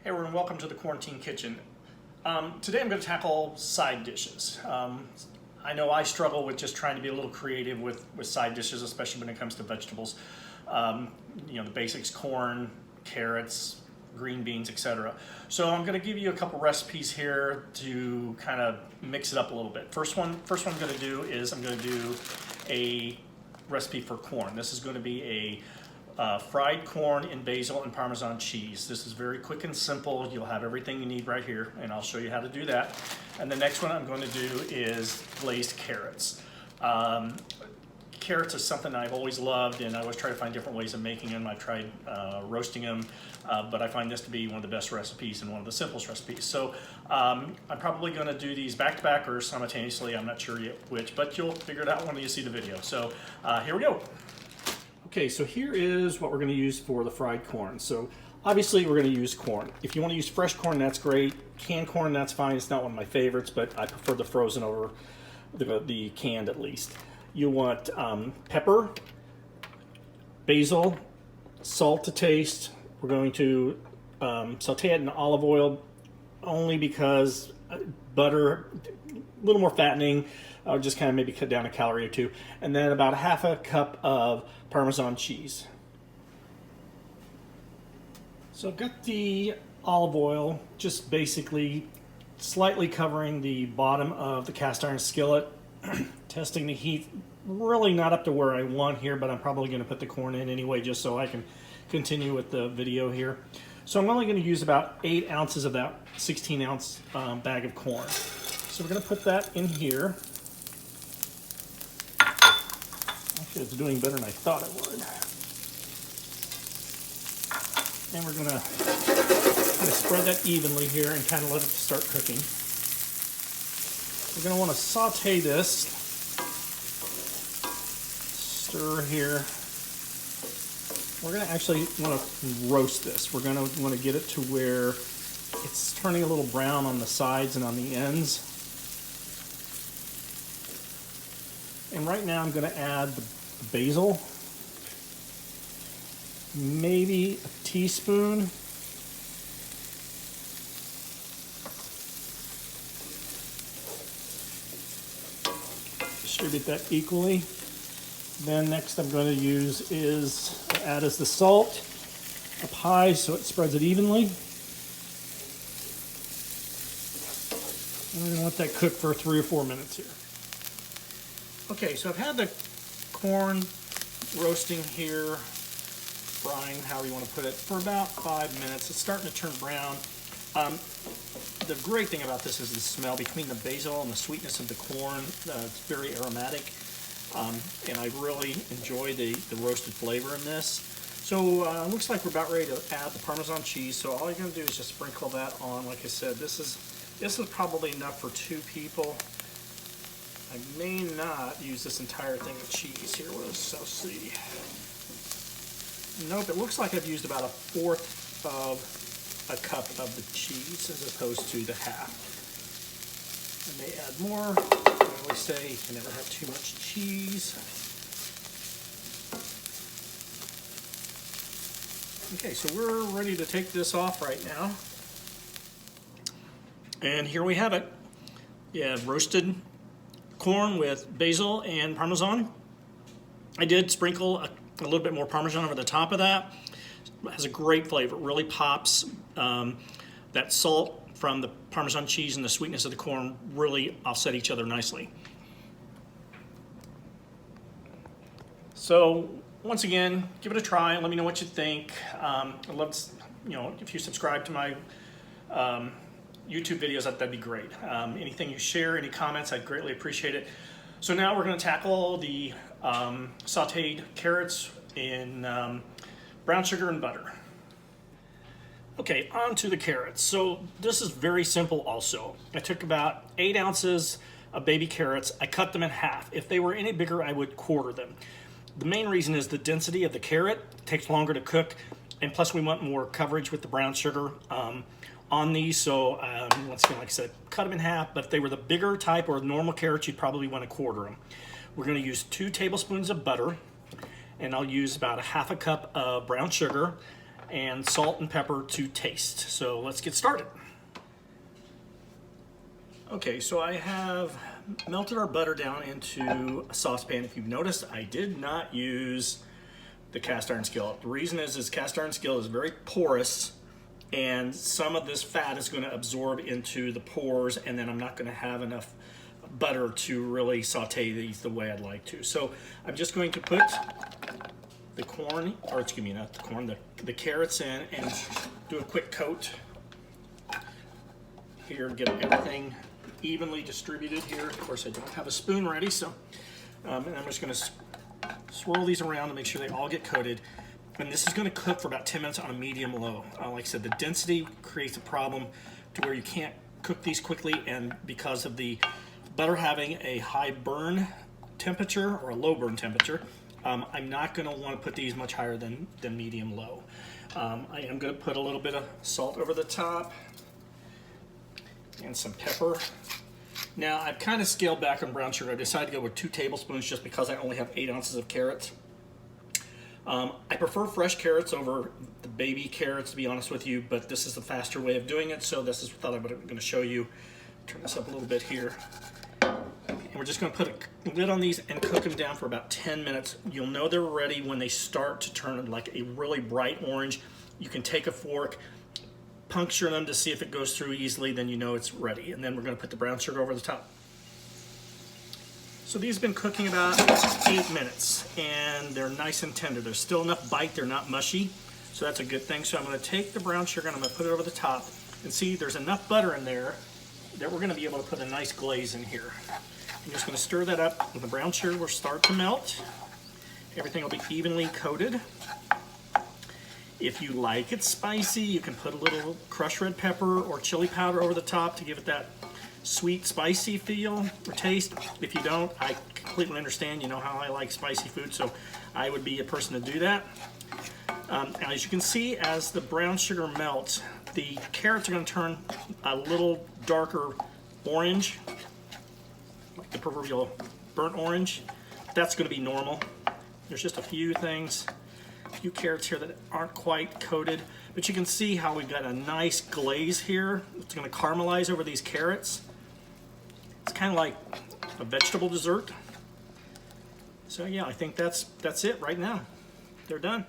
Hey everyone, welcome to the Quarantine Kitchen. Today I'm going to tackle side dishes. I know I struggle with just trying to be a little creative with side dishes, especially when it comes to vegetables. You know, the basics: corn, carrots, green beans, etc. So I'm going to give you a couple recipes here to kind of mix it up a little bit. First one I'm going to do is I'm going to do a recipe for corn. This is going to be a fried corn in basil and Parmesan cheese. This is very quick and simple. You'll have everything you need right here, and I'll show you how to do that. And the next one I'm going to do is glazed carrots. Carrots is something I've always loved, and I always try to find different ways of making them. I've tried roasting them, but I find this to be one of the best recipes and one of the simplest recipes. So I'm probably going to do these back to back or simultaneously. I'm not sure yet which, but you'll figure it out when you see the video. So here we go. Okay, so here is what we're going to use for the fried corn. So obviously we're going to use corn. If you want to use fresh corn, that's great. Canned corn, that's fine. It's not one of my favorites, but I prefer the frozen over the canned at least. You want pepper, basil, salt to taste. We're going to saute it in olive oil only because butter, a little more fattening. I'll just kind of maybe cut down a calorie or two. And then about a half a cup of Parmesan cheese. So I've got the olive oil just basically slightly covering the bottom of the cast iron skillet. Testing the heat, really not up to where I want here, but I'm probably going to put the corn in anyway just so I can continue with the video here. So I'm only going to use about 8 ounces of that 16-ounce bag of corn. So we're going to put that in here. Actually, it's doing better than I thought it would. And we're going to kind of spread that evenly here and kind of let it start cooking. We're going to want to saute this. Stir here. We're going to actually want to roast this. We're going to want to get it to where it's turning a little brown on the sides and on the ends. And right now I'm going to add the basil, maybe a teaspoon. Distribute that equally. Then next I'm going to add the salt up high so it spreads it evenly. And we're going to let that cook for 3 or 4 minutes here. Okay, so I've had the corn roasting here, frying, however you want to put it, for about 5 minutes. It's starting to turn brown. The great thing about this is the smell between the basil and the sweetness of the corn. It's very aromatic, and I really enjoy the roasted flavor in this. So looks like we're about ready to add the Parmesan cheese. So all you're going to do is just sprinkle that on. Like I said, this is probably enough for 2 people. I may not use this entire thing of cheese here. Let's see. Nope, it looks like I've used about 1/4 of a cup of the cheese as opposed to the half. I may add more. I always say you can never have too much cheese. Okay, so we're ready to take this off right now. And here we have it. You have roasted corn with basil and Parmesan. I did sprinkle a little bit more Parmesan over the top of that. It has a great flavor. It really pops. That salt from the Parmesan cheese and the sweetness of the corn really offset each other nicely. So once again, give it a try. Let me know what you think. I'd love to, if you subscribe to my YouTube videos, that'd be great. Anything you share, any comments, I'd greatly appreciate it. So now we're going to tackle the sauteed carrots in brown sugar and butter. Okay, on to the carrots. So this is very simple also. I took about 8 ounces of baby carrots. I cut them in half. If they were any bigger, I would quarter them. The main reason is the density of the carrot. It takes longer to cook, and plus we want more coverage with the brown sugar on these. So once again, like I said, cut them in half, but if they were the bigger type or normal carrots, you'd probably want to quarter them. We're going to use 2 tablespoons of butter, and I'll use about 1/2 cup of brown sugar, and salt and pepper to taste. So let's get started. Okay, so I have melted our butter down into a saucepan. If you've noticed, I did not use the cast iron skillet. The reason is cast iron skillet is very porous, and some of this fat is going to absorb into the pores, and then I'm not going to have enough butter to really saute these the way I'd like to. So I'm just going to put the corn, or excuse me, not the corn, the carrots in and do a quick coat here to get everything evenly distributed here. Of course, I don't have a spoon ready, so and I'm just going to swirl these around to make sure they all get coated. And this is going to cook for about 10 minutes on a medium-low. Like I said, the density creates a problem to where you can't cook these quickly, and because of the butter having a high burn temperature or a low burn temperature, I'm not going to want to put these much higher than medium-low. I am going to put a little bit of salt over the top and some pepper. Now, I've kind of scaled back on brown sugar. I decided to go with 2 tablespoons just because I only have 8 ounces of carrots. I prefer fresh carrots over the baby carrots, to be honest with you, but this is the faster way of doing it, so this is what I'm going to show you. Turn this up a little bit here. And we're just going to put a lid on these and cook them down for about 10 minutes. You'll know they're ready when they start to turn like a really bright orange. You can take a fork, puncture them to see if it goes through easily, then you know it's ready. And then we're going to put the brown sugar over the top. So these have been cooking about 8 minutes, and they're nice and tender. There's still enough bite, they're not mushy, so that's a good thing. So I'm going to take the brown sugar and I'm going to put it over the top, and see there's enough butter in there that we're going to be able to put a nice glaze in here. I'm just going to stir that up, and the brown sugar will start to melt. Everything will be evenly coated. If you like it spicy, you can put a little crushed red pepper or chili powder over the top to give it that sweet, spicy feel or taste. If you don't, I completely understand. You know how I like spicy food, so I would be a person to do that. As you can see, as the brown sugar melts, the carrots are going to turn a little darker orange, like the proverbial burnt orange. That's going to be normal. There's just a few things, a few carrots here that aren't quite coated, but you can see how we've got a nice glaze here. It's going to caramelize over these carrots. It's kind of like a vegetable dessert. So yeah, I think that's it right now. They're done.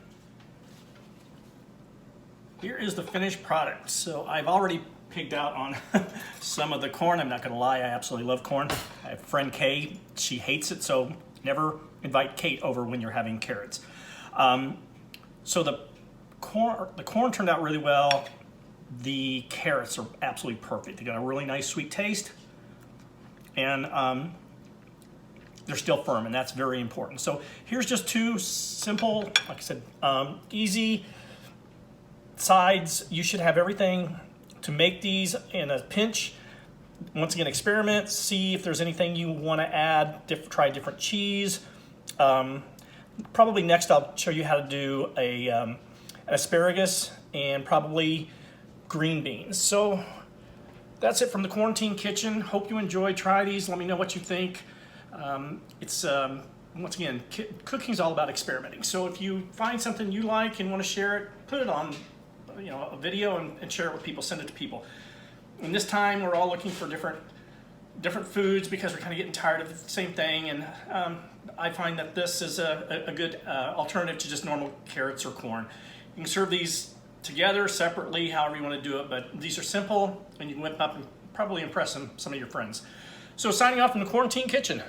Here is the finished product. So I've already pigged out on some of the corn. I'm not going to lie, I absolutely love corn. I have a friend Kay, she hates it, so never invite Kate over when you're having carrots. So the corn turned out really well. The carrots are absolutely perfect. They got a really nice sweet taste, and they're still firm, and that's very important. So here's just 2 simple, like I said, easy sides. You should have everything to make these in a pinch. Once again, experiment, see if there's anything you want to add, try different cheese. Probably next I'll show you how to do an asparagus and probably green beans. So that's it from the Quarantine Kitchen. Hope you enjoy. Try these. Let me know what you think. Once again, cooking is all about experimenting. So if you find something you like and want to share it, put it on a video and share it with people. Send it to people. And this time we're all looking for different foods because we're kind of getting tired of the same thing. And I find that this is a good alternative to just normal carrots or corn. You can serve these together, separately, however you want to do it, but these are simple and you can whip up and probably impress some of your friends. So signing off from the Quarantine Kitchen.